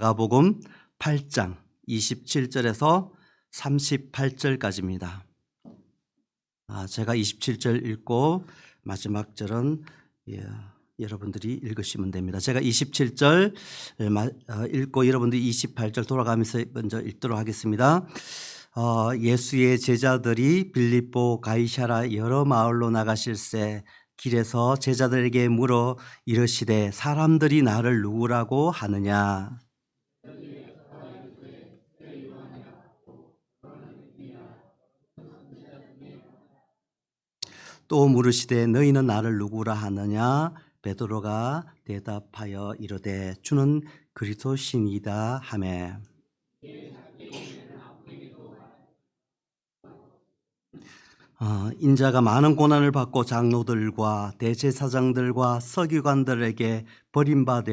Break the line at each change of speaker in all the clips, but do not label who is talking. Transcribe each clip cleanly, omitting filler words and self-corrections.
마가복음 8장 27절에서 38절까지입니다. 제가 27절 읽고 마지막 절은 여러분들이 읽으시면 됩니다. 제가 27절 읽고 여러분들이 28절 돌아가면서 먼저 읽도록 하겠습니다. 예수의 제자들이 빌립보 가이사랴 여러 마을로 나가실새 길에서 제자들에게 물어 이르시되 사람들이 나를 누구라고 하느냐? 또 물으시되 너희는 나를 누구라 하느냐? 베드로가 대답하여 이르되 주는 그리스도시니이다 하매 인자가 많은 고난을 받고 장로들과 대제사장들과 서기관들에게 버림받아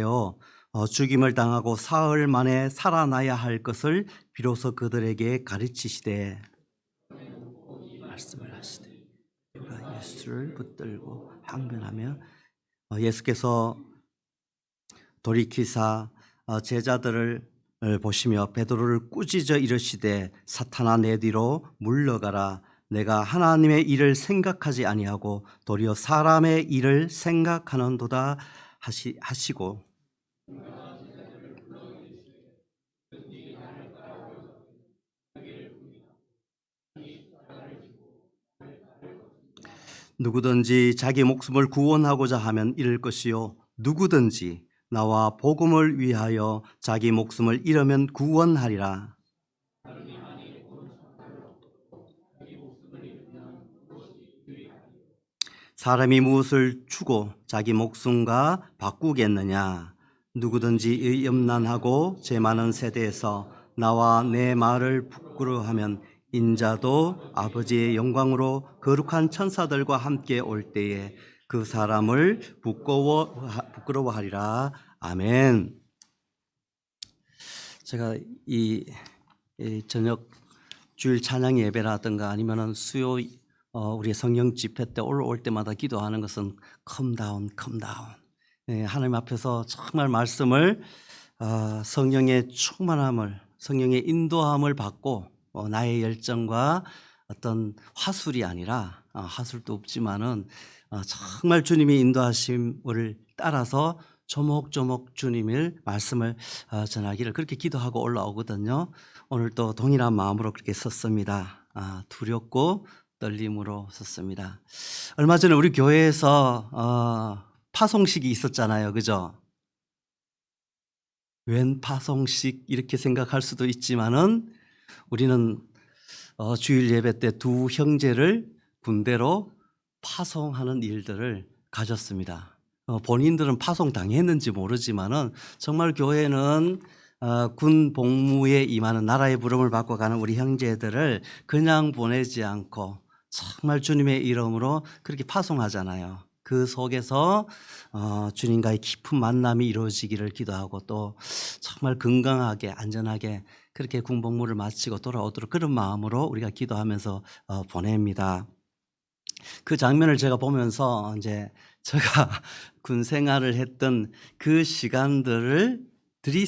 죽임을 당하고 사흘 만에 살아나야 할 것을 비로소 그들에게 가르치시되 말씀을 하시되 예수를 붙들고 항변하며 예수께서 돌이키사 제자들을 보시며 베드로를 꾸짖어 이르시되 사탄아 내 뒤로 물러가라. 내가 하나님의 일을 생각하지 아니하고 도리어 사람의 일을 생각하는도다 하시고 누구든지 자기 목숨을 구원하고자 하면 잃을 것이요 누구든지 나와 복음을 위하여 자기 목숨을 잃으면 구원하리라. 사람이 무엇을 주고 자기 목숨과 바꾸겠느냐? 누구든지 이 염난하고 죄 많은 세대에서 나와 내 말을 부끄러워하면 인자도 아버지의 영광으로 거룩한 천사들과 함께 올 때에 그 사람을 부끄러워하리라. 아멘. 제가 이 저녁 주일 찬양 예배라든가 아니면은 수요 우리 성령 집회 때 올라올 때마다 기도하는 것은 come down. 하나님 앞에서 정말 말씀을 성령의 충만함을 성령의 인도함을 받고 나의 열정과 어떤 화술이 아니라 화술도 없지만은 정말 주님의 인도하심을 따라서 조목조목 주님의 말씀을 전하기를 그렇게 기도하고 올라오거든요. 오늘 또 동일한 마음으로 그렇게 섰습니다. 두렵고 떨림으로 섰습니다. 얼마 전에 우리 교회에서 파송식이 있었잖아요. 그죠? 웬 파송식 이렇게 생각할 수도 있지만은 우리는 주일 예배 때 두 형제를 군대로 파송하는 일들을 가졌습니다. 본인들은 파송 당했는지 모르지만은 정말 교회는 군 복무에 임하는 나라의 부름을 받고 가는 우리 형제들을 그냥 보내지 않고 정말 주님의 이름으로 그렇게 파송하잖아요. 그 속에서 주님과의 깊은 만남이 이루어지기를 기도하고 또 정말 건강하게 안전하게 그렇게 군복무를 마치고 돌아오도록 그런 마음으로 우리가 기도하면서 보냅니다. 그 장면을 제가 보면서 이제 제가 군 생활을 했던 그 시간들이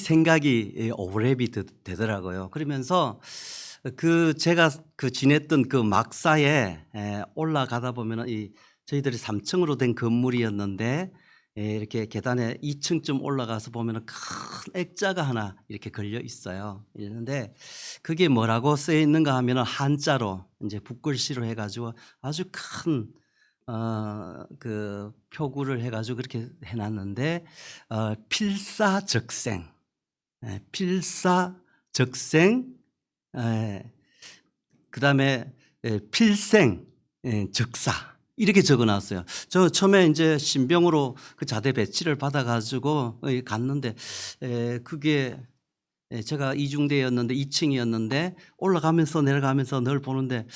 생각이 오버랩이 되더라고요. 그러면서 제가 지냈던 그 막사에 올라가다 보면은 저희들이 3층으로 된 건물이었는데 이렇게 계단에 2층쯤 올라가서 보면은 큰 액자가 하나 이렇게 걸려 있어요. 있는데 그게 뭐라고 쓰여 있는가 하면은 한자로 이제 붓글씨로 해가지고 아주 큰 그 표구를 해가지고 그렇게 해놨는데 필사적생, 그다음에 필생 적사 이렇게 적어놨어요. 저 처음에 이제 신병으로 그 자대 배치를 받아가지고 갔는데 그게 제가 이중대였는데 2층이었는데 올라가면서 내려가면서 늘 보는데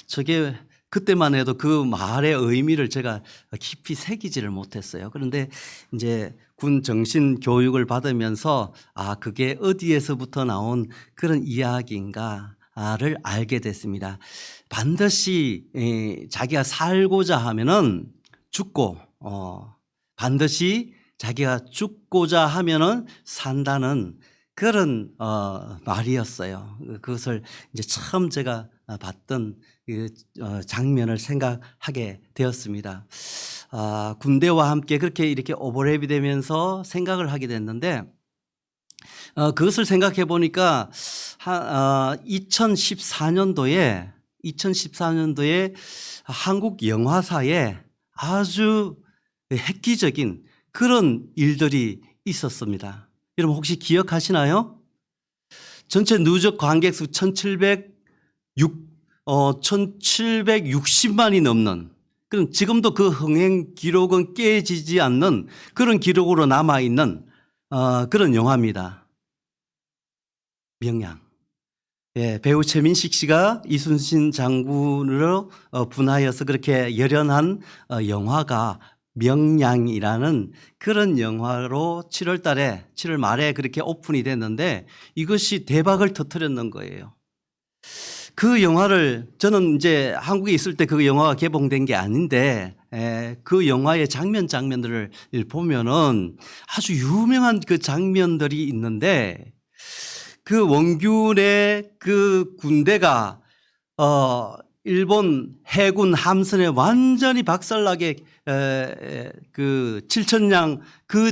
저게 그때만 해도 그 말의 의미를 제가 깊이 새기지를 못했어요. 그런데 이제 군 정신 교육을 받으면서 그게 어디에서부터 나온 그런 이야기인가를 알게 됐습니다. 반드시 자기가 살고자 하면은 죽고 반드시 자기가 죽고자 하면은 산다는 그런 말이었어요. 그것을 이제 처음 제가 봤던 그 장면을 생각하게 되었습니다. 군대와 함께 그렇게 이렇게 오버랩이 되면서 생각을 하게 됐는데 그것을 생각해 보니까 2014년도에 한국 영화사에 아주 획기적인 그런 일들이 있었습니다. 여러분 혹시 기억하시나요? 전체 누적 관객 수 1760만이 넘는, 그럼 지금도 그 흥행 기록은 깨지지 않는 그런 기록으로 남아있는 그런 영화입니다. 명량. 예, 배우 최민식 씨가 이순신 장군으로 분하여서 그렇게 열연한 영화가 명량이라는 그런 영화로 7월 말에 그렇게 오픈이 됐는데 이것이 대박을 터뜨렸는 거예요. 그 영화를 저는 이제 한국에 있을 때 그 영화가 개봉된 게 아닌데 그 영화의 장면들을 보면은 아주 유명한 그 장면들이 있는데 그 원균의 그 군대가 일본 해군 함선에 완전히 박살나게 그 칠천량 그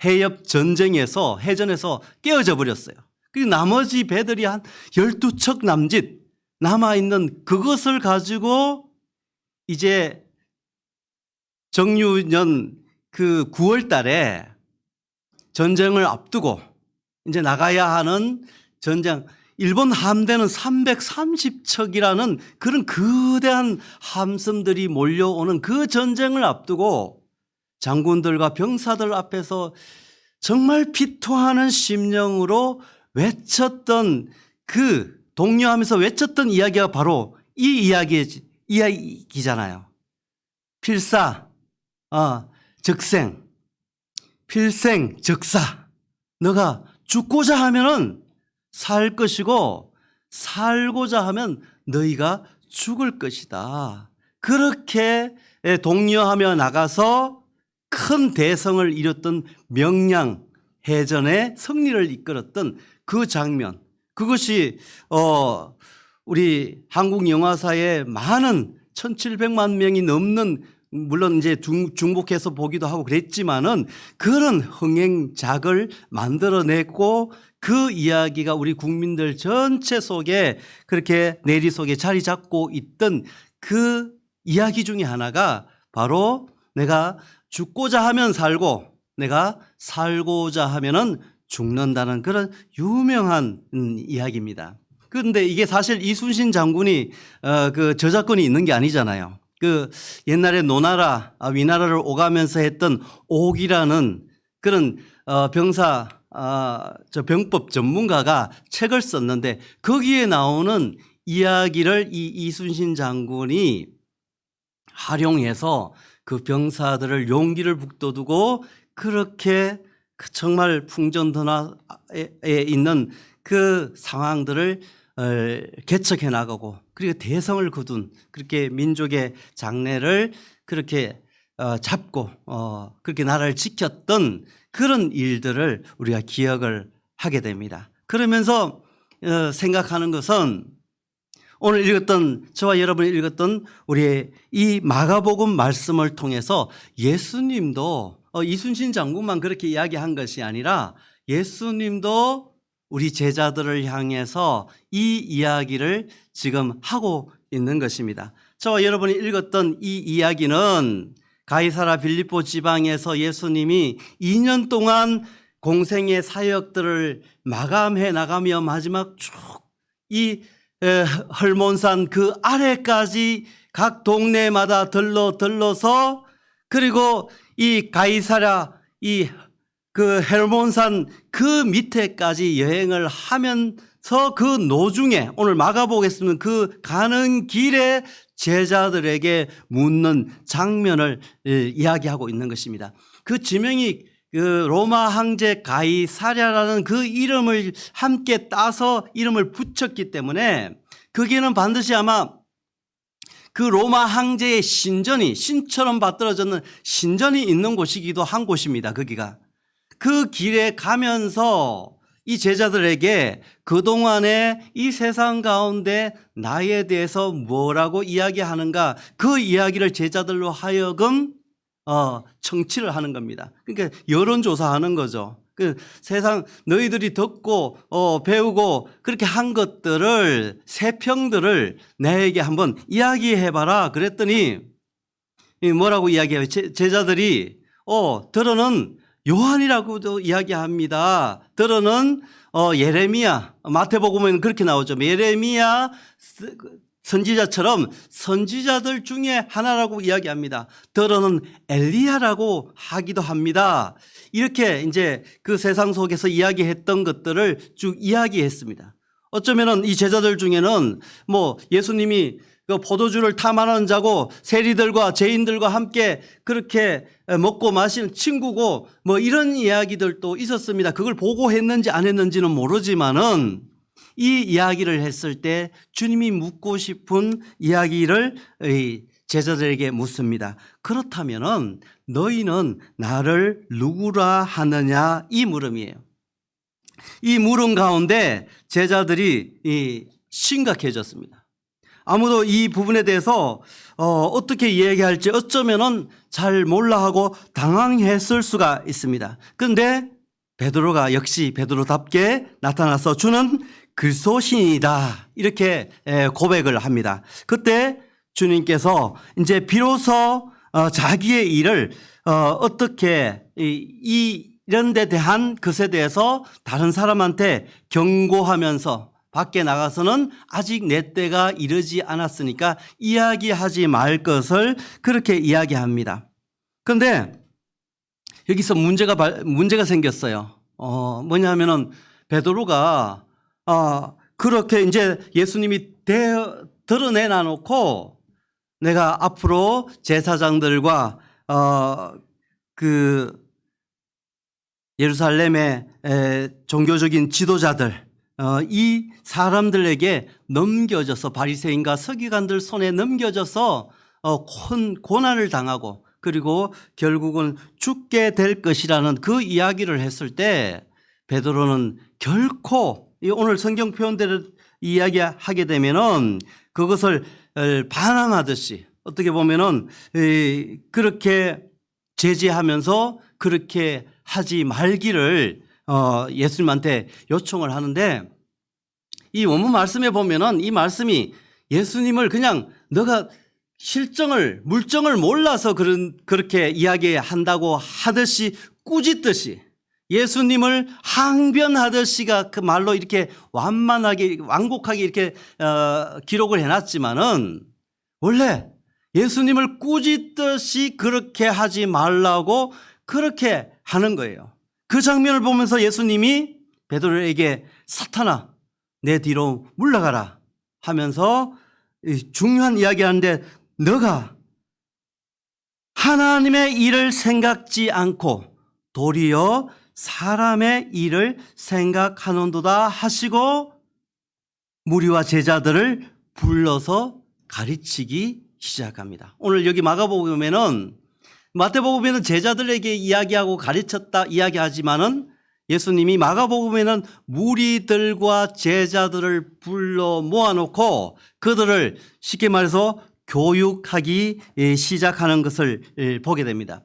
해협 전쟁에서 해전에서 깨어져 버렸어요. 그리고 나머지 배들이 한 12척 남짓 남아있는 그것을 가지고 이제 정유년 그 9월 달에 전쟁을 앞두고 이제 나가야 하는 전쟁, 일본 함대는 330척이라는 그런 거대한 함선들이 몰려오는 그 전쟁을 앞두고 장군들과 병사들 앞에서 정말 피토하는 심령으로 외쳤던 그 독려하면서 외쳤던 이야기가 바로 이 이야기잖아요. 필사, 적생, 필생, 적사. 너가 죽고자 하면은 살 것이고 살고자 하면 너희가 죽을 것이다. 그렇게 독려하며 나가서 큰 대성을 이뤘던 명량 해전의 승리를 이끌었던 그 장면, 그것이 우리 한국 영화사에 많은 1700만 명이 넘는, 물론 이제 중복해서 보기도 하고 그랬지만은 그런 흥행작을 만들어냈고 그 이야기가 우리 국민들 전체 속에 그렇게 내리 속에 자리 잡고 있던 그 이야기 중에 하나가 바로 내가 죽고자 하면 살고 내가 살고자 하면은 죽는다는 그런 유명한 이야기입니다. 그런데 이게 사실 이순신 장군이 그 저작권이 있는 게 아니잖아요. 그 옛날에 노나라 위나라를 오가면서 했던 옥이라는 그런 병법 전문가가 책을 썼는데 거기에 나오는 이야기를 이 이순신 장군이 활용해서 그 병사들을 용기를 북돋우고 그렇게 정말 풍전등화에 있는 그 상황들을 개척해 나가고 그리고 대성을 거둔 그렇게 민족의 장래를 그렇게 잡고 그렇게 나라를 지켰던 그런 일들을 우리가 기억을 하게 됩니다. 그러면서 생각하는 것은 오늘 읽었던, 저와 여러분이 읽었던 우리 이 마가복음 말씀을 통해서 예수님도 이순신 장군만 그렇게 이야기한 것이 아니라 예수님도 우리 제자들을 향해서 이 이야기를 지금 하고 있는 것입니다. 저와 여러분이 읽었던 이 이야기는 가이사라 빌립보 지방에서 예수님이 2년 동안 공생의 사역들을 마감해 나가며 마지막 쭉 이 헐몬산 그 아래까지 각 동네마다 들러서 그리고 이 가이사랴 그 헬몬산 그 밑에까지 여행을 하면서 그 노중에 오늘 마가복음에서는 그 가는 길에 제자들에게 묻는 장면을 이야기하고 있는 것입니다. 그 지명이 그 로마 황제 가이사랴라는 그 이름을 함께 따서 이름을 붙였기 때문에 거기에는 반드시 아마 그 로마 황제의 신처럼 받들어졌는 신전이 있는 곳이기도 한 곳입니다. 거기가. 그 길에 가면서 이 제자들에게 그동안에 이 세상 가운데 나에 대해서 뭐라고 이야기하는가, 그 이야기를 제자들로 하여금 청취를 하는 겁니다. 그러니까 여론조사하는 거죠. 그 세상 너희들이 듣고 배우고 그렇게 한 것들을, 세평들을 내게 한번 이야기해봐라 그랬더니 뭐라고 이야기해요? 제자들이 들어는 요한이라고도 이야기합니다. 들어는 예레미야, 마태복음에는 그렇게 나오죠. 예레미야 선지자처럼 선지자들 중에 하나라고 이야기합니다. 들어는 엘리야라고 하기도 합니다. 이렇게 이제 그 세상 속에서 이야기했던 것들을 쭉 이야기했습니다. 어쩌면은 이 제자들 중에는 뭐 예수님이 그 포도주를 탐하는 자고 세리들과 죄인들과 함께 그렇게 먹고 마시는 친구고 뭐 이런 이야기들도 있었습니다. 그걸 보고 했는지 안 했는지는 모르지만은 이 이야기를 했을 때 주님이 묻고 싶은 이야기를 제자들에게 묻습니다. 그렇다면은 너희는 나를 누구라 하느냐, 이 물음이에요. 이 물음 가운데 제자들이 심각해졌습니다. 아무도 이 부분에 대해서 어떻게 이야기할지 어쩌면은 잘 몰라 하고 당황했을 수가 있습니다. 그런데 베드로가 역시 베드로답게 나타나서 주는 그리스도신이다, 이렇게 고백을 합니다. 그때 주님께서 이제 비로소 자기의 일을 어떻게 이런 데 대한 것에 대해서 다른 사람한테 경고하면서 밖에 나가서는 아직 내 때가 이르지 않았으니까 이야기하지 말 것을 그렇게 이야기합니다. 그런데 여기서 문제가 생겼어요. 뭐냐면은 베드로가 그렇게 이제 예수님이 드러내놔 놓고 내가 앞으로 제사장들과 그 예루살렘의 종교적인 지도자들, 이 사람들에게 넘겨져서 바리새인과 서기관들 손에 넘겨져서 큰 고난을 당하고 그리고 결국은 죽게 될 것이라는 그 이야기를 했을 때 베드로는 결코 오늘 성경 표현대로 이야기하게 되면은 그것을 반항하듯이 어떻게 보면은 그렇게 제지하면서 그렇게 하지 말기를 예수님한테 요청을 하는데, 이 원문 말씀에 보면은 이 말씀이 예수님을 그냥 너가 물정을 몰라서 그렇게 이야기한다고 하듯이 꾸짖듯이 예수님을 항변하듯이가 그 말로 이렇게 완곡하게 이렇게 기록을 해놨지만은 원래 예수님을 꾸짖듯이 그렇게 하지 말라고 그렇게 하는 거예요. 그 장면을 보면서 예수님이 베드로에게 사탄아 내 뒤로 물러가라 하면서 중요한 이야기하는데, 너가 하나님의 일을 생각지 않고 도리어 사람의 일을 생각하는도다 하시고 무리와 제자들을 불러서 가르치기 시작합니다. 오늘 여기 마태복음에는 제자들에게 이야기하고 가르쳤다 이야기하지만은 예수님이 마가복음에는 무리들과 제자들을 불러 모아놓고 그들을 쉽게 말해서 교육하기 시작하는 것을 보게 됩니다.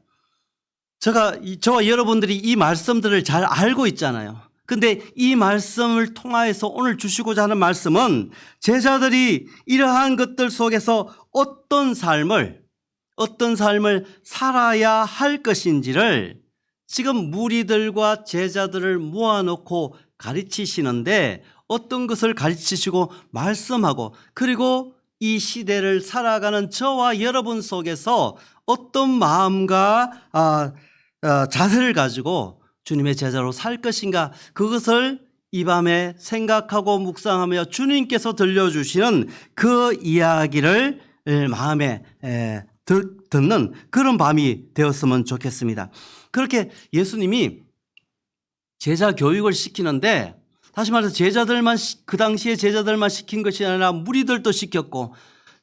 저와 여러분들이 이 말씀들을 잘 알고 있잖아요. 근데 이 말씀을 통하여서 오늘 주시고자 하는 말씀은 제자들이 이러한 것들 속에서 어떤 삶을 살아야 할 것인지를 지금 무리들과 제자들을 모아놓고 가르치시는데, 어떤 것을 가르치시고 말씀하고 그리고 이 시대를 살아가는 저와 여러분 속에서 어떤 마음과 자세를 가지고 주님의 제자로 살 것인가, 그것을 이 밤에 생각하고 묵상하며 주님께서 들려주시는 그 이야기를 마음에 듣는 그런 밤이 되었으면 좋겠습니다. 그렇게 예수님이 제자 교육을 시키는데, 다시 말해서 그 당시에 제자들만 시킨 것이 아니라 무리들도 시켰고,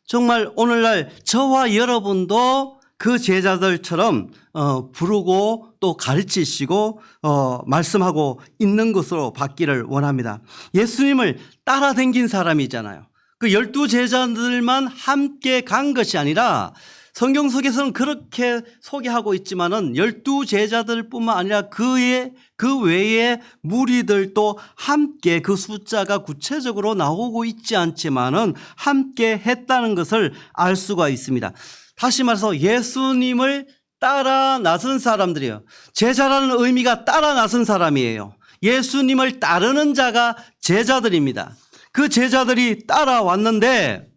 정말 오늘날 저와 여러분도 그 제자들처럼 부르고 또 가르치시고 말씀하고 있는 것으로 받기를 원합니다. 예수님을 따라다닌 사람이잖아요. 그 12 제자들만 함께 간 것이 아니라 성경 속에서는 그렇게 소개하고 있지만은 12 제자들뿐만 아니라 그 외에 무리들도 함께, 그 숫자가 구체적으로 나오고 있지 않지만은 함께 했다는 것을 알 수가 있습니다. 다시 말해서 예수님을 따라 나선 사람들이에요. 제자라는 의미가 따라 나선 사람이에요. 예수님을 따르는 자가 제자들입니다. 그 제자들이 따라왔는데,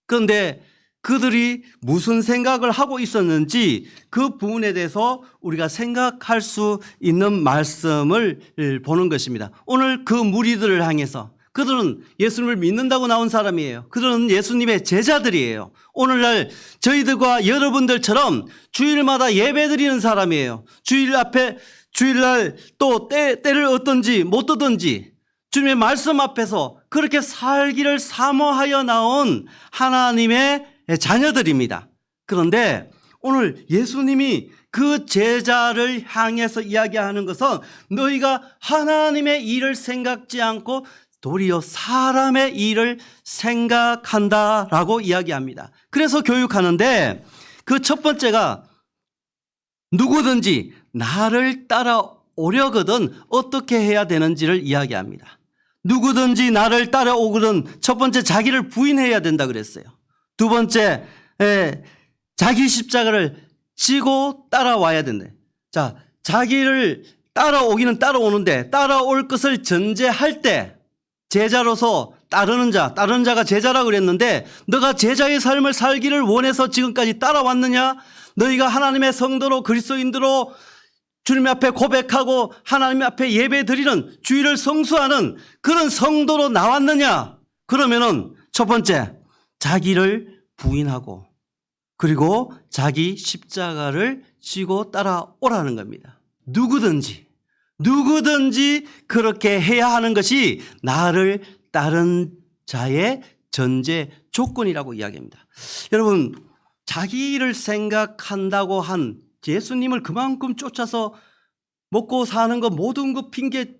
그런데 그들이 무슨 생각을 하고 있었는지 그 부분에 대해서 우리가 생각할 수 있는 말씀을 보는 것입니다. 오늘 그 무리들을 향해서, 그들은 예수님을 믿는다고 나온 사람이에요. 그들은 예수님의 제자들이에요. 오늘날 저희들과 여러분들처럼 주일마다 예배드리는 사람이에요. 주일날 또 때를 얻든지 못 얻든지 주님의 말씀 앞에서 그렇게 살기를 사모하여 나온 하나님의 자녀들입니다. 그런데 오늘 예수님이 그 제자를 향해서 이야기하는 것은 너희가 하나님의 일을 생각지 않고 도리어 사람의 일을 생각한다라고 이야기합니다. 그래서 교육하는데 그 첫 번째가 누구든지 나를 따라오려거든 어떻게 해야 되는지를 이야기합니다. 누구든지 나를 따라오거든 첫 번째 자기를 부인해야 된다 그랬어요. 두 번째 자기 십자가를 지고 따라와야 된다. 자, 자기를 따라오기는 따라오는데 따라올 것을 전제할 때 제자로서 따르는 자가 제자라고 그랬는데 너가 제자의 삶을 살기를 원해서 지금까지 따라왔느냐? 너희가 하나님의 성도로 그리스도인들로 주님 앞에 고백하고 하나님 앞에 예배 드리는 주일을 성수하는 그런 성도로 나왔느냐? 그러면은 첫 번째 자기를 부인하고 그리고 자기 십자가를 지고 따라오라는 겁니다. 누구든지 그렇게 해야 하는 것이 나를 따른 자의 전제 조건이라고 이야기합니다. 여러분, 자기를 생각한다고 한 예수님을 그만큼 쫓아서 먹고 사는 거 모든 거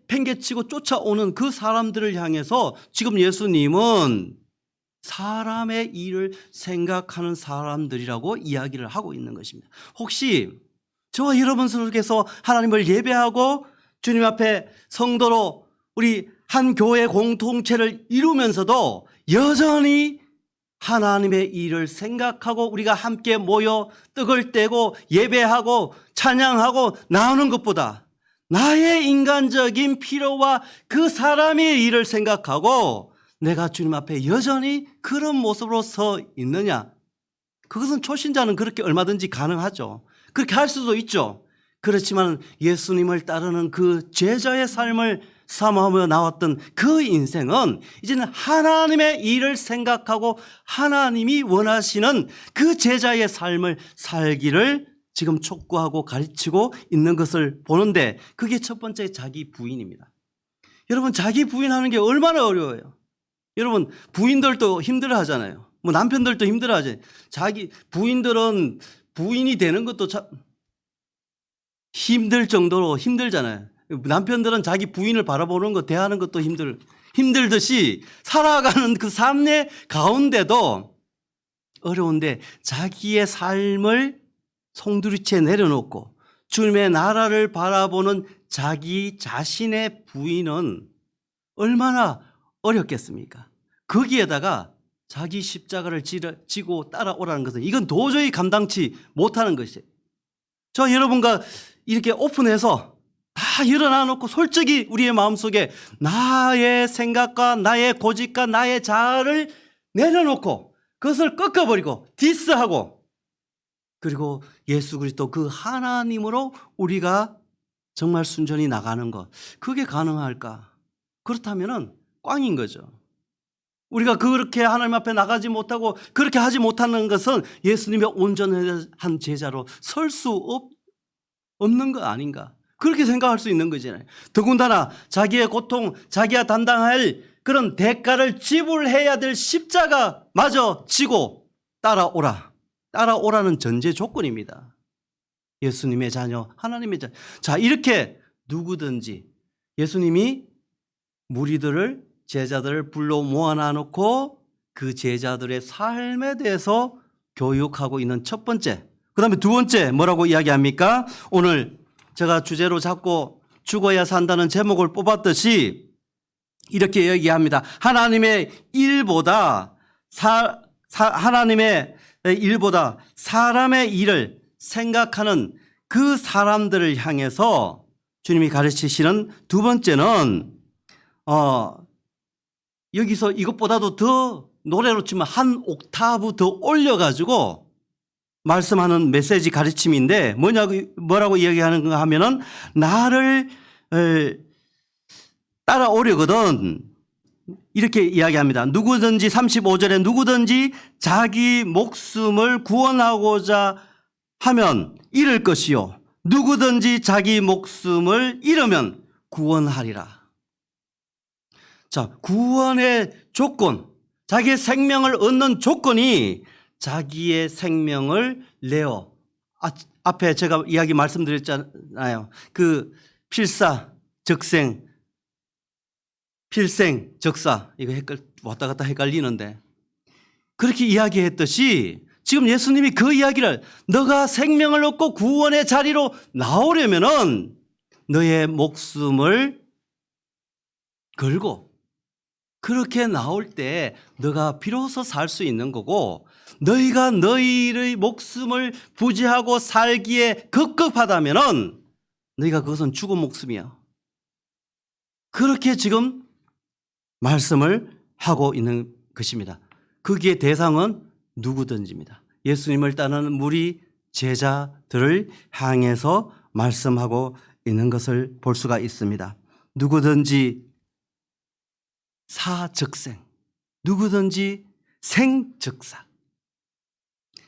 팽개치고 쫓아오는 그 사람들을 향해서 지금 예수님은 사람의 일을 생각하는 사람들이라고 이야기를 하고 있는 것입니다. 혹시 저와 여러분 속에서 하나님을 예배하고 주님 앞에 성도로 우리 한 교회 공동체를 이루면서도 여전히 하나님의 일을 생각하고 우리가 함께 모여 떡을 떼고 예배하고 찬양하고 나오는 것보다 나의 인간적인 필요와 그 사람의 일을 생각하고 내가 주님 앞에 여전히 그런 모습으로 서 있느냐? 그것은 초신자는 그렇게 얼마든지 가능하죠. 그렇게 할 수도 있죠. 그렇지만 예수님을 따르는 그 제자의 삶을 사모하며 나왔던 그 인생은 이제는 하나님의 일을 생각하고 하나님이 원하시는 그 제자의 삶을 살기를 지금 촉구하고 가르치고 있는 것을 보는데 그게 첫 번째 자기 부인입니다. 여러분, 자기 부인하는 게 얼마나 어려워요. 여러분, 부인들도 힘들어 하잖아요. 뭐 남편들도 힘들어 하잖아요. 자기 부인들은 부인이 되는 것도 참 힘들 정도로 힘들잖아요. 남편들은 자기 부인을 바라보는 것, 대하는 것도 힘들듯이 살아가는 그 삶의 가운데도 어려운데 자기의 삶을 송두리째 내려놓고 주님의 나라를 바라보는 자기 자신의 부인은 얼마나 어렵겠습니까? 거기에다가 자기 십자가를 지고 따라오라는 것은 이건 도저히 감당치 못하는 것이에요. 저 여러분과 이렇게 오픈해서 다 일어나 놓고 솔직히 우리의 마음속에 나의 생각과 나의 고집과 나의 자아를 내려놓고 그것을 꺾어버리고 디스하고 그리고 예수 그리스도 그 하나님으로 우리가 정말 순전히 나가는 것, 그게 가능할까? 그렇다면은 꽝인 거죠. 우리가 그렇게 하나님 앞에 나가지 못하고 그렇게 하지 못하는 것은 예수님의 온전한 제자로 설 수 없는 거 아닌가? 그렇게 생각할 수 있는 거잖아요. 더군다나 자기의 고통, 자기가 담당할 그런 대가를 지불해야 될 십자가마저 지고 따라오라. 따라오라는 전제 조건입니다. 예수님의 자녀, 하나님의 자녀. 자, 이렇게 누구든지 예수님이 무리들을, 제자들을 불러 모아놔 놓고 그 제자들의 삶에 대해서 교육하고 있는 첫 번째. 그 다음에 두 번째 뭐라고 이야기합니까? 오늘 제가 주제로 잡고 죽어야 산다는 제목을 뽑았듯이 이렇게 얘기합니다. 하나님의 일보다 사람의 일을 생각하는 그 사람들을 향해서 주님이 가르치시는 두 번째는 여기서 이것보다도 더 노래로 치면 한 옥타브 더 올려가지고 말씀하는 메시지 가르침인데 뭐라고 이야기하는가 하면은 나를 따라오려거든 이렇게 이야기합니다. 누구든지 35절에 누구든지 자기 목숨을 구원하고자 하면 잃을 것이요 누구든지 자기 목숨을 잃으면 구원하리라. 자, 구원의 조건, 자기의 생명을 얻는 조건이 자기의 생명을 내어 앞에 제가 이야기 말씀드렸잖아요. 그 필생 적사 이거 왔다 갔다 헷갈리는데 그렇게 이야기했듯이 지금 예수님이 그 이야기를 너가 생명을 얻고 구원의 자리로 나오려면은 너의 목숨을 걸고 그렇게 나올 때 너가 비로소 살 수 있는 거고 너희가 너희의 목숨을 부지하고 살기에 급급하다면은 너희가 그것은 죽은 목숨이야. 그렇게 지금 말씀을 하고 있는 것입니다. 거기에 대상은 누구든지입니다. 예수님을 따르는 무리 제자들을 향해서 말씀하고 있는 것을 볼 수가 있습니다. 누구든지 사적생, 누구든지 생적사.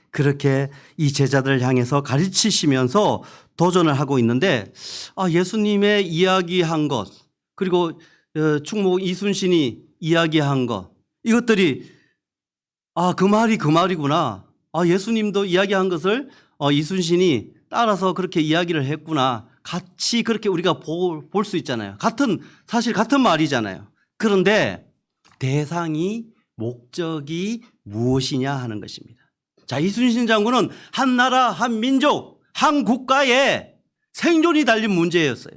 그렇게 이 제자들을 향해서 가르치시면서 도전을 하고 있는데 예수님의 이야기한 것 그리고 충목 이순신이 이야기한 것 이것들이 그 말이 그 말이구나. 예수님도 이야기한 것을 이순신이 따라서 그렇게 이야기를 했구나. 같이 그렇게 우리가 볼 수 있잖아요. 사실 같은 말이잖아요. 그런데 대상이 목적이 무엇이냐 하는 것입니다. 자, 이순신 장군은 한 나라, 한 민족, 한 국가의 생존이 달린 문제였어요.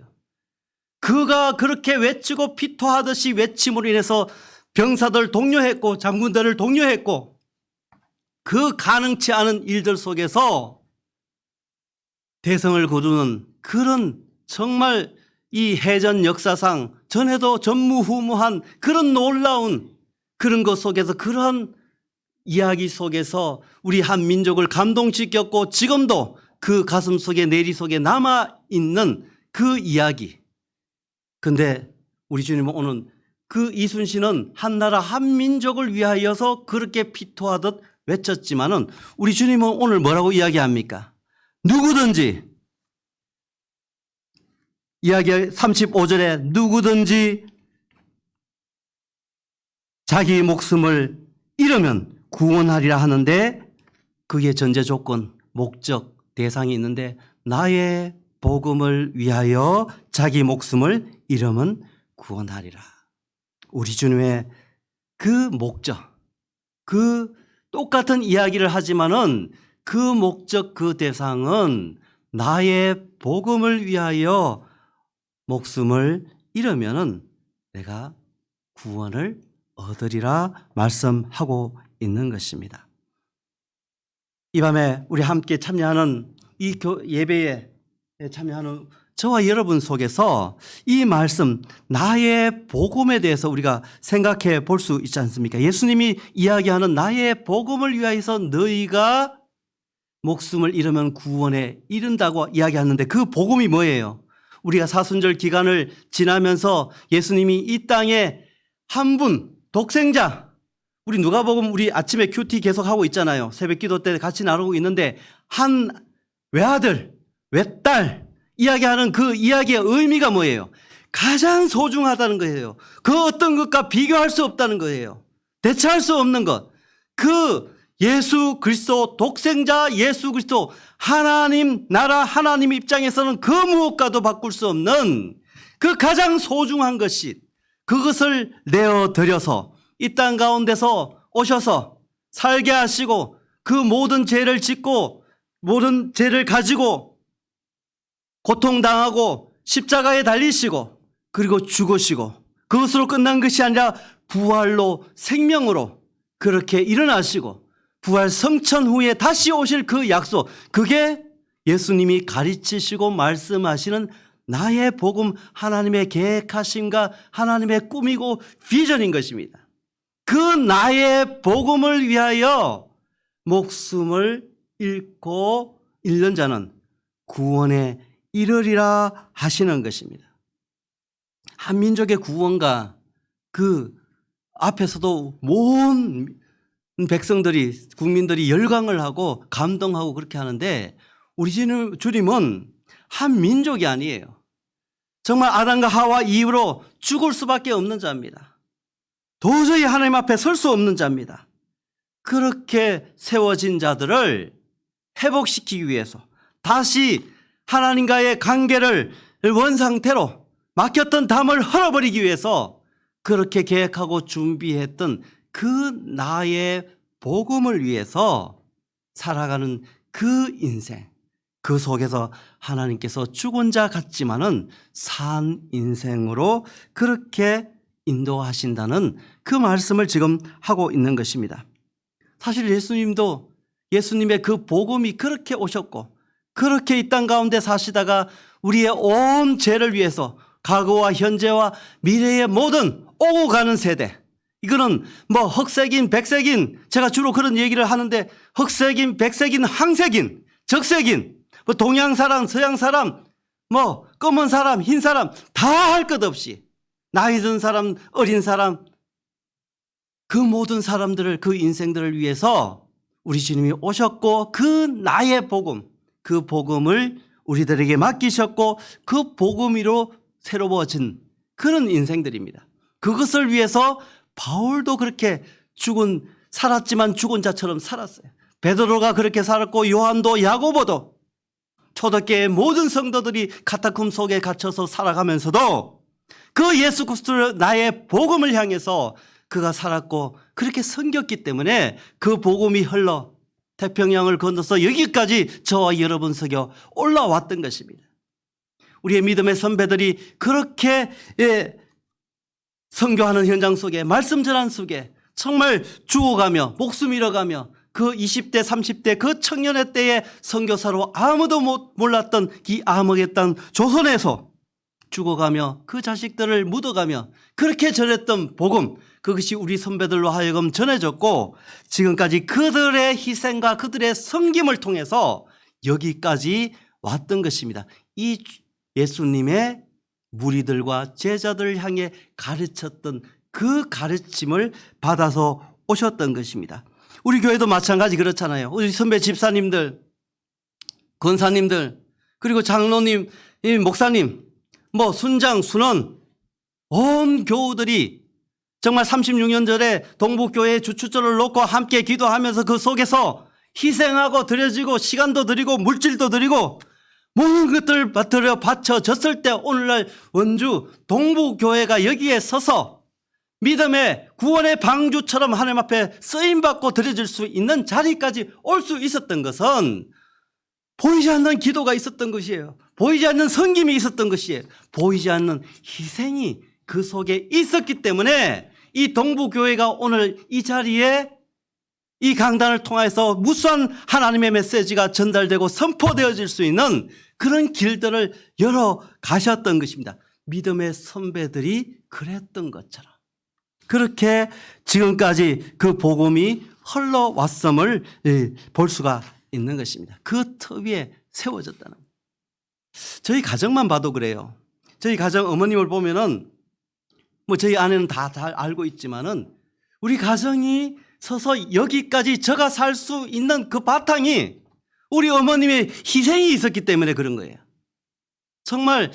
그가 그렇게 외치고 피토하듯이 외침으로 인해서 병사들 독려했고 장군들을 독려했고 그 가능치 않은 일들 속에서 대성을 거두는 그런 정말 이 해전 역사상 전에도 전무후무한 그런 놀라운 그런 것 속에서 그런 이야기 속에서 우리 한 민족을 감동시켰고 지금도 그 가슴 속에 내리 속에 남아있는 그 이야기. 근데 우리 주님은 오늘 그 이순신은 한 나라 한 민족을 위하여서 그렇게 피토하듯 외쳤지만은 우리 주님은 오늘 뭐라고 이야기합니까? 누구든지 이야기 35절에 누구든지 자기 목숨을 잃으면 구원하리라 하는데 그게 전제 조건, 목적, 대상이 있는데 나의 복음을 위하여 자기 목숨을 잃으면 구원하리라. 우리 주님의 그 목적, 그 똑같은 이야기를 하지만은 그 목적, 그 대상은 나의 복음을 위하여 목숨을 잃으면은 내가 구원을 얻으리라 말씀하고 있는 것입니다. 이 밤에 우리 함께 참여하는 이 예배에 참여하는 저와 여러분 속에서 이 말씀 나의 복음에 대해서 우리가 생각해 볼 수 있지 않습니까? 예수님이 이야기하는 나의 복음을 위하여서 너희가 목숨을 잃으면 구원에 이른다고 이야기하는데 그 복음이 뭐예요? 우리가 사순절 기간을 지나면서 예수님이 이 땅에 한 분 독생자 우리 누가복음 우리 아침에 큐티 계속 하고 있잖아요. 새벽 기도 때 같이 나누고 있는데 한 외아들, 외딸 이야기하는 그 이야기의 의미가 뭐예요? 가장 소중하다는 거예요. 그 어떤 것과 비교할 수 없다는 거예요. 대체할 수 없는 것. 그 예수 그리스도, 독생자 예수 그리스도, 하나님 나라 하나님 입장에서는 그 무엇과도 바꿀 수 없는 그 가장 소중한 것이, 그것을 내어드려서 이 땅 가운데서 오셔서 살게 하시고 그 모든 죄를 짓고 모든 죄를 가지고 고통당하고 십자가에 달리시고 그리고 죽으시고, 그것으로 끝난 것이 아니라 부활로, 생명으로 그렇게 일어나시고 부활 성천 후에 다시 오실 그 약속, 그게 예수님이 가르치시고 말씀하시는 나의 복음, 하나님의 계획하심과 하나님의 꿈이고 비전인 것입니다. 그 나의 복음을 위하여 목숨을 잃고 잃는 자는 구원에 이르리라 하시는 것입니다. 한민족의 구원과 그 앞에서도 모든 백성들이, 국민들이 열광을 하고 감동하고 그렇게 하는데, 우리 주님은 한 민족이 아니에요. 정말 아담과 하와 이후로 죽을 수밖에 없는 자입니다. 도저히 하나님 앞에 설 수 없는 자입니다. 그렇게 세워진 자들을 회복시키기 위해서, 다시 하나님과의 관계를 원상태로 막혔던 담을 헐어버리기 위해서 그렇게 계획하고 준비했던 그 나의 복음을 위해서 살아가는 그 인생, 그 속에서 하나님께서 죽은 자 같지만은 산 인생으로 그렇게 인도하신다는 그 말씀을 지금 하고 있는 것입니다. 사실 예수님도, 예수님의 그 복음이 그렇게 오셨고 그렇게 이 땅 가운데 사시다가 우리의 온 죄를 위해서 과거와 현재와 미래의 모든 오고 가는 세대, 이거는 뭐 흑색인 백색인, 제가 주로 그런 얘기를 하는데, 흑색인 백색인 황색인 적색인, 뭐 동양 사람 서양 사람, 뭐 검은 사람 흰 사람 다 할 것 없이 나이 든 사람 어린 사람, 그 모든 사람들을, 그 인생들을 위해서 우리 주님이 오셨고 그 나의 복음, 그 복음을 우리들에게 맡기셨고 그 복음으로 새로워진 그런 인생들입니다. 그것을 위해서 바울도 그렇게 살았지만 죽은 자처럼 살았어요. 베드로가 그렇게 살았고 요한도 야고보도, 초대교회의 모든 성도들이 카타콤 속에 갇혀서 살아가면서도 그 예수 그리스도의 나의 복음을 향해서 그가 살았고 그렇게 섬겼기 때문에 그 복음이 흘러 태평양을 건너서 여기까지 저와 여러분 속에 올라왔던 것입니다. 우리의 믿음의 선배들이 그렇게 선교하는 현장 속에, 말씀 전환 속에 정말 죽어가며 목숨 잃어가며 그 20대 30대 그 청년의 때에 선교사로 아무도 몰랐던 이 암흑의 땅 조선에서 죽어가며 그 자식들을 묻어가며 그렇게 전했던 복음, 그것이 우리 선배들로 하여금 전해졌고 지금까지 그들의 희생과 그들의 섬김을 통해서 여기까지 왔던 것입니다. 이 예수님의 무리들과 제자들을 향해 가르쳤던 그 가르침을 받아서 오셨던 것입니다. 우리 교회도 마찬가지 그렇잖아요. 우리 선배 집사님들, 권사님들, 그리고 장로님, 목사님, 뭐 순장, 순원, 온 교우들이 정말 36년 전에 동북교회의 주추절을 놓고 함께 기도하면서 그 속에서 희생하고 드려지고 시간도 드리고 물질도 드리고 모든 것들을 바쳐졌을 때 오늘날 원주 동북교회가 여기에 서서 믿음의 구원의 방주처럼 하나님 앞에 쓰임받고 드려질 수 있는 자리까지 올 수 있었던 것은 보이지 않는 기도가 있었던 것이에요. 보이지 않는 섬김이 있었던 것이에요. 보이지 않는 희생이 그 속에 있었기 때문에 이 동북교회가 오늘 이 자리에 이 강단을 통해서 무수한 하나님의 메시지가 전달되고 선포되어질 수 있는 그런 길들을 열어 가셨던 것입니다. 믿음의 선배들이 그랬던 것처럼 그렇게 지금까지 그 복음이 흘러왔음을 볼 수가 있는 것입니다. 그 터 위에 세워졌다는. 저희 가정만 봐도 그래요. 저희 가정 어머님을 보면은 뭐 저희 아내는 다 알고 있지만은 우리 가정이 서서 여기까지 저가 살 수 있는 그 바탕이 우리 어머님의 희생이 있었기 때문에 그런 거예요. 정말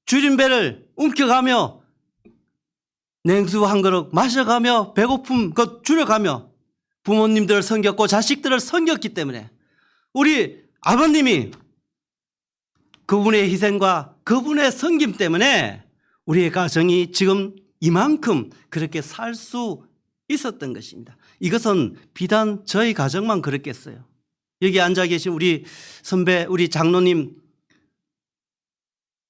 줄임배를 움켜가며 냉수 한 그릇 마셔가며 배고픔 줄여가며 부모님들을 섬겼고 자식들을 섬겼기 때문에 우리 아버님이 그분의 희생과 그분의 섬김 때문에 우리의 가정이 지금 이만큼 그렇게 살 수 있었던 것입니다. 이것은 비단 저희 가정만 그랬겠어요. 여기 앉아 계신 우리 선배, 우리 장로님,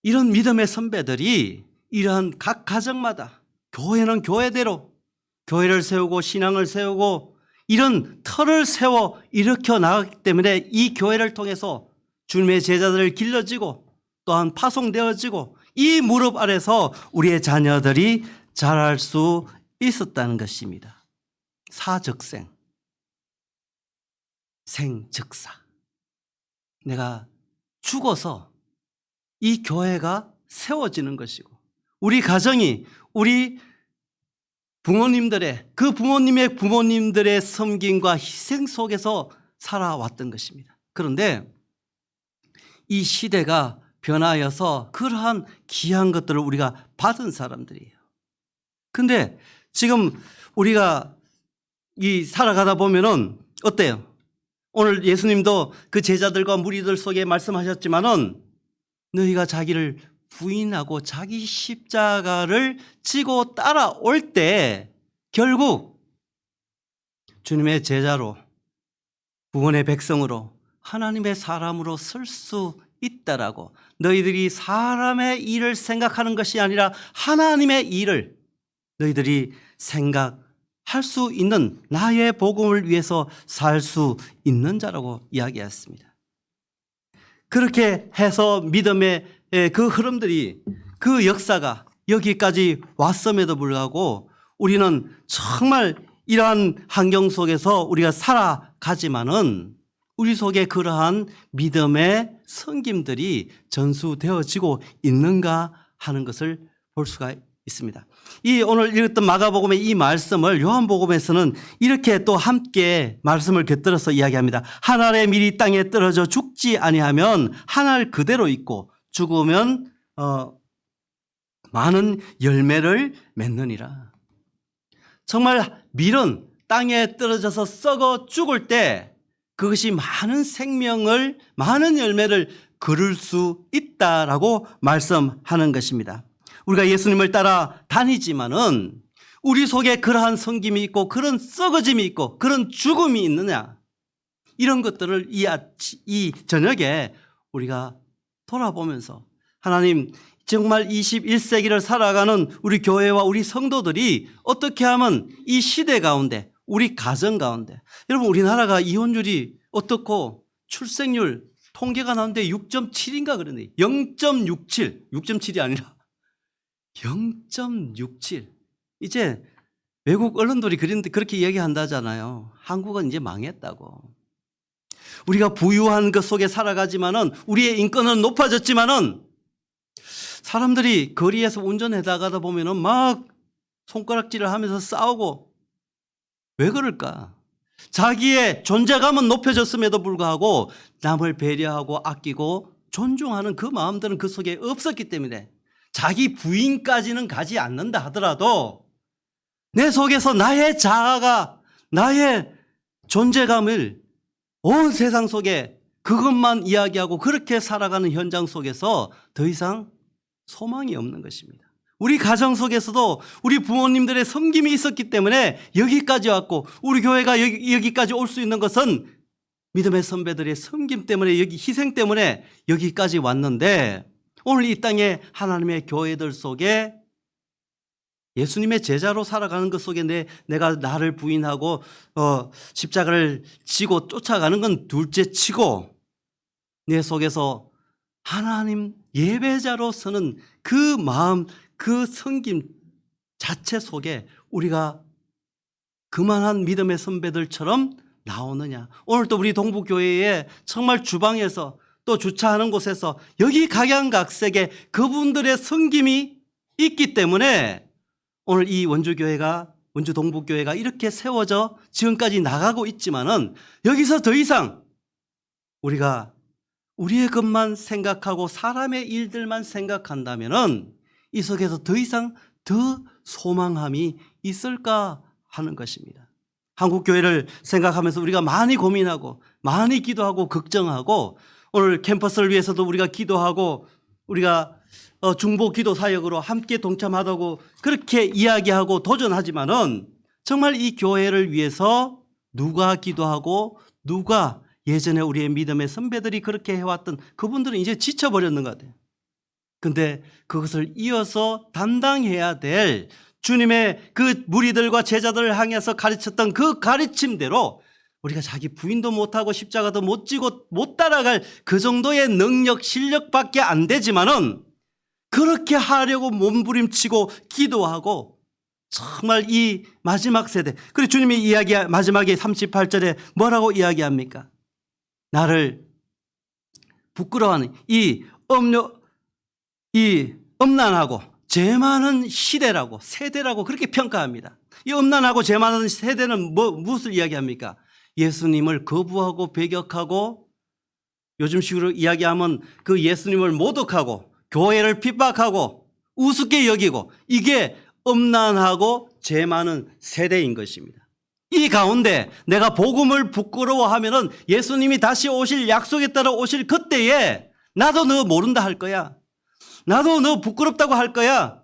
이런 믿음의 선배들이 이러한 각 가정마다 교회는 교회대로 교회를 세우고 신앙을 세우고 이런 틀을 세워 일으켜 나가기 때문에 이 교회를 통해서 주님의 제자들을 길러지고 또한 파송되어지고 이 무릎 아래서 우리의 자녀들이 자랄 수 있었다는 것입니다. 사즉생, 생즉사. 내가 죽어서 이 교회가 세워지는 것이고 우리 가정이 우리 부모님들의 그 부모님의 부모님들의 섬김과 희생 속에서 살아왔던 것입니다. 그런데 이 시대가 변하여서 그러한 귀한 것들을 우리가 받은 사람들이에요. 근데 지금 우리가 이 살아가다 보면은 어때요? 오늘 예수님도 그 제자들과 무리들 속에 말씀하셨지만은 너희가 자기를 부인하고 자기 십자가를 지고 따라올 때 결국 주님의 제자로 구원의 백성으로 하나님의 사람으로 설 수 있다라고, 너희들이 사람의 일을 생각하는 것이 아니라 하나님의 일을 너희들이 생각할 수 있는 나의 복음을 위해서 살 수 있는 자라고 이야기했습니다. 그렇게 해서 믿음의 그 흐름들이, 그 역사가 여기까지 왔음에도 불구하고 우리는 정말 이러한 환경 속에서 우리가 살아가지만은 우리 속에 그러한 믿음의 섬김들이 전수되어지고 있는가 하는 것을 볼 수가 있습니다. 이 오늘 읽었던 마가복음의 이 말씀을 요한복음에서는 이렇게 또 함께 말씀을 곁들여서 이야기합니다. 한 알의 밀이 땅에 떨어져 죽지 아니하면 한 알 그대로 있고 죽으면 많은 열매를 맺느니라. 정말 밀은 땅에 떨어져서 썩어 죽을 때 그것이 많은 생명을, 많은 열매를 거둘 수 있다라고 말씀하는 것입니다. 우리가 예수님을 따라 다니지만은 우리 속에 그러한 섬김이 있고 그런 썩어짐이 있고 그런 죽음이 있느냐, 이런 것들을 이 저녁에 우리가 돌아보면서 하나님, 정말 21세기를 살아가는 우리 교회와 우리 성도들이 어떻게 하면 이 시대 가운데, 우리 가정 가운데, 여러분 우리나라가 이혼율이 어떻고 출생률 통계가 나오는데 6.7인가 그러네. 0.67, 6.7이 아니라 0.67. 이제 외국 언론들이 그렇게 얘기한다잖아요. 한국은 이제 망했다고. 우리가 부유한 것 속에 살아가지만은 우리의 인권은 높아졌지만은 사람들이 거리에서 운전해 나가다 보면은 막 손가락질을 하면서 싸우고, 왜 그럴까? 자기의 존재감은 높여졌음에도 불구하고 남을 배려하고 아끼고 존중하는 그 마음들은 그 속에 없었기 때문에 자기 부인까지는 가지 않는다 하더라도 내 속에서 나의 자아가, 나의 존재감을 온 세상 속에 그것만 이야기하고 그렇게 살아가는 현장 속에서 더 이상 소망이 없는 것입니다. 우리 가정 속에서도 우리 부모님들의 섬김이 있었기 때문에 여기까지 왔고, 우리 교회가 여기까지 올 수 있는 것은 믿음의 선배들의 섬김 때문에, 여기 희생 때문에 여기까지 왔는데, 오늘 이 땅에 하나님의 교회들 속에 예수님의 제자로 살아가는 것 속에 내가 나를 부인하고 십자가를 지고 쫓아가는 건 둘째 치고, 내 속에서 하나님 예배자로 서는 그 마음, 그 섬김 자체 속에 우리가 그만한 믿음의 선배들처럼 나오느냐. 오늘 또 우리 동북교회에 정말 주방에서 또 주차하는 곳에서 여기 각양각색의 그분들의 섬김이 있기 때문에 오늘 이 원주교회가, 원주 동북교회가 이렇게 세워져 지금까지 나가고 있지만은, 여기서 더 이상 우리가 우리의 것만 생각하고 사람의 일들만 생각한다면은 이 속에서 더 이상 더 소망함이 있을까 하는 것입니다. 한국 교회를 생각하면서 우리가 많이 고민하고 많이 기도하고 걱정하고 오늘 캠퍼스를 위해서도 우리가 기도하고 우리가 중보 기도 사역으로 함께 동참하다고 그렇게 이야기하고 도전하지만은 정말 이 교회를 위해서 누가 기도하고 누가 예전에 우리의 믿음의 선배들이 그렇게 해왔던 그분들은 이제 지쳐버렸는 것 같아요. 근데 그것을 이어서 담당해야 될 주님의 그 무리들과 제자들을 향해서 가르쳤던 그 가르침대로 우리가 자기 부인도 못하고 십자가도 못 지고 못 따라갈 그 정도의 능력 실력밖에 안 되지만은 그렇게 하려고 몸부림치고 기도하고 정말 이 마지막 세대, 그리고 주님이 마지막에 38절에 뭐라고 이야기합니까? 나를 부끄러워하는 이 엄난하고 죄 많은 시대라고 세대라고 그렇게 평가합니다. 이 엄난하고 죄 많은 세대는 무엇을 이야기합니까? 예수님을 거부하고 배격하고 요즘식으로 이야기하면 그 예수님을 모독하고 교회를 핍박하고 우습게 여기고 이게 엄난하고 죄 많은 세대인 것입니다. 이 가운데 내가 복음을 부끄러워하면은 예수님이 다시 오실 약속에 따라 오실 그때에 나도 너 모른다 할 거야. 나도 너 부끄럽다고 할 거야.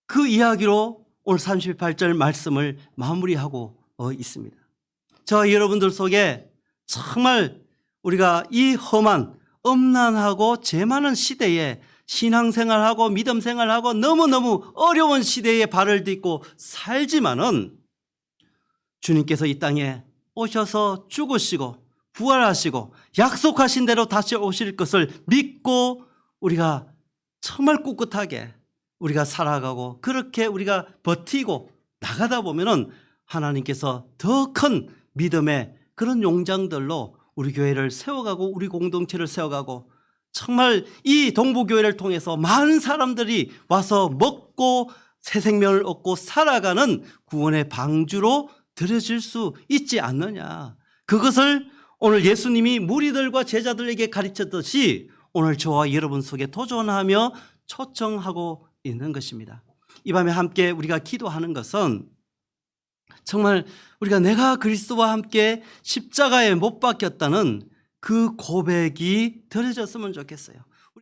그 이야기로 오늘 38절 말씀을 마무리하고 있습니다. 저 여러분들 속에 정말 우리가 이 험한 엄난하고 죄 많은 시대에 신앙생활하고 믿음생활하고 너무너무 어려운 시대에 발을 딛고 살지만은 주님께서 이 땅에 오셔서 죽으시고 부활하시고 약속하신 대로 다시 오실 것을 믿고 우리가 정말 꿋꿋하게 우리가 살아가고 그렇게 우리가 버티고 나가다 보면은 하나님께서 더 큰 믿음의 그런 용장들로 우리 교회를 세워가고 우리 공동체를 세워가고 정말 이 동부교회를 통해서 많은 사람들이 와서 먹고 새 생명을 얻고 살아가는 구원의 방주로 들여질 수 있지 않느냐. 그것을 오늘 예수님이 무리들과 제자들에게 가르쳤듯이 오늘 저와 여러분 속에 도전하며 초청하고 있는 것입니다. 이 밤에 함께 우리가 기도하는 것은 정말 우리가 내가 그리스도와 함께 십자가에 못 박혔다는 그 고백이 들어졌으면 좋겠어요.